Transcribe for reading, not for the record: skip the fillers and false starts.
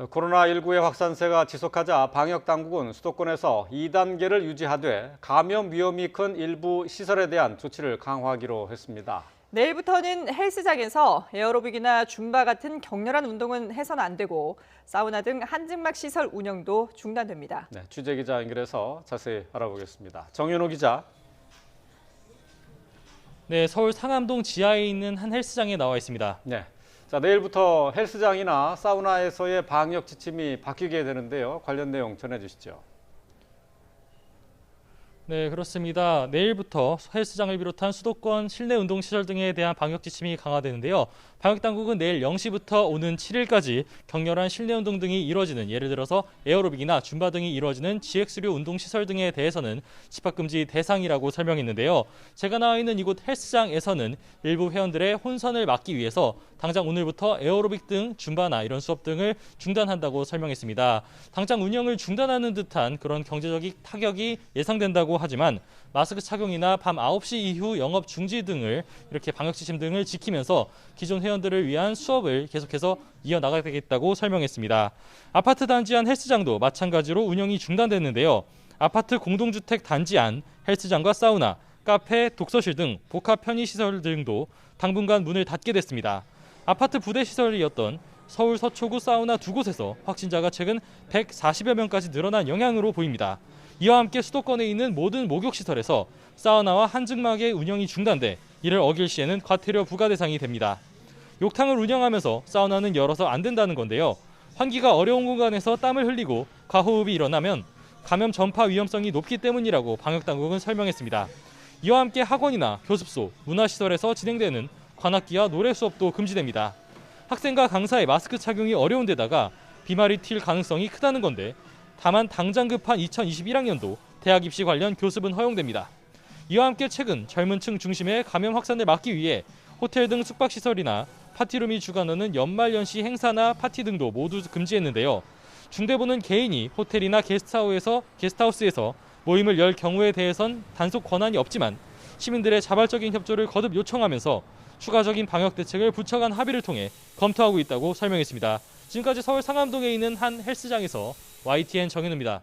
코로나19의 확산세가 지속하자 방역당국은 수도권에서 2단계를 유지하되 감염 위험이 큰 일부 시설에 대한 조치를 강화하기로 했습니다. 내일부터는 헬스장에서 에어로빅이나 줌바 같은 격렬한 운동은 해서는 안 되고 사우나 등 한증막 시설 운영도 중단됩니다. 네, 취재기자 연결해서 자세히 알아보겠습니다. 정윤호 기자. 네, 서울 상암동 지하에 있는 한 헬스장에 나와 있습니다. 네. 자, 내일부터 헬스장이나 사우나에서의 방역 지침이 바뀌게 되는데요. 관련 내용 전해주시죠. 네, 그렇습니다. 내일부터 헬스장을 비롯한 수도권 실내 운동시설 등에 대한 방역 지침이 강화되는데요. 방역당국은 내일 0시부터 오는 7일까지 격렬한 실내 운동 등이 이루어지는, 예를 들어서 에어로빅이나 줌바 등이 이루어지는 GX류 운동시설 등에 대해서는 집합금지 대상이라고 설명했는데요. 제가 나와 있는 이곳 헬스장에서는 일부 회원들의 혼선을 막기 위해서 당장 오늘부터 에어로빅 등 줌바나 이런 수업 등을 중단한다고 설명했습니다. 당장 운영을 중단하는 듯한 그런 경제적인 타격이 예상된다고 하지만 마스크 착용이나 밤 9시 이후 영업 중지 등을 이렇게 방역 지침 등을 지키면서 기존 회원들을 위한 수업을 계속해서 이어나가겠다고 설명했습니다. 아파트 단지 안 헬스장도 마찬가지로 운영이 중단됐는데요. 아파트 공동주택 단지 안 헬스장과 사우나, 카페, 독서실 등 복합 편의시설 등도 당분간 문을 닫게 됐습니다. 아파트 부대시설이었던 서울 서초구 사우나 두 곳에서 확진자가 최근 140여 명까지 늘어난 영향으로 보입니다. 이와 함께 수도권에 있는 모든 목욕시설에서 사우나와 한증막의 운영이 중단돼 이를 어길 시에는 과태료 부과 대상이 됩니다. 욕탕을 운영하면서 사우나는 열어서 안 된다는 건데요. 환기가 어려운 공간에서 땀을 흘리고 과호흡이 일어나면 감염 전파 위험성이 높기 때문이라고 방역당국은 설명했습니다. 이와 함께 학원이나 교습소, 문화시설에서 진행되는 관악기와 노래 수업도 금지됩니다. 학생과 강사의 마스크 착용이 어려운 데다가 비말이 튈 가능성이 크다는 건데 다만 당장 급한 2021학년도 대학 입시 관련 교습은 허용됩니다. 이와 함께 최근 젊은 층 중심의 감염 확산을 막기 위해 호텔 등 숙박시설이나 파티룸이 주관하는 연말연시 행사나 파티 등도 모두 금지했는데요. 중대본은 개인이 호텔이나 게스트하우스에서 모임을 열 경우에 대해선 단속 권한이 없지만 시민들의 자발적인 협조를 거듭 요청하면서 추가적인 방역 대책을 부처 간 합의를 통해 검토하고 있다고 설명했습니다. 지금까지 서울 상암동에 있는 한 헬스장에서 YTN 정현우입니다.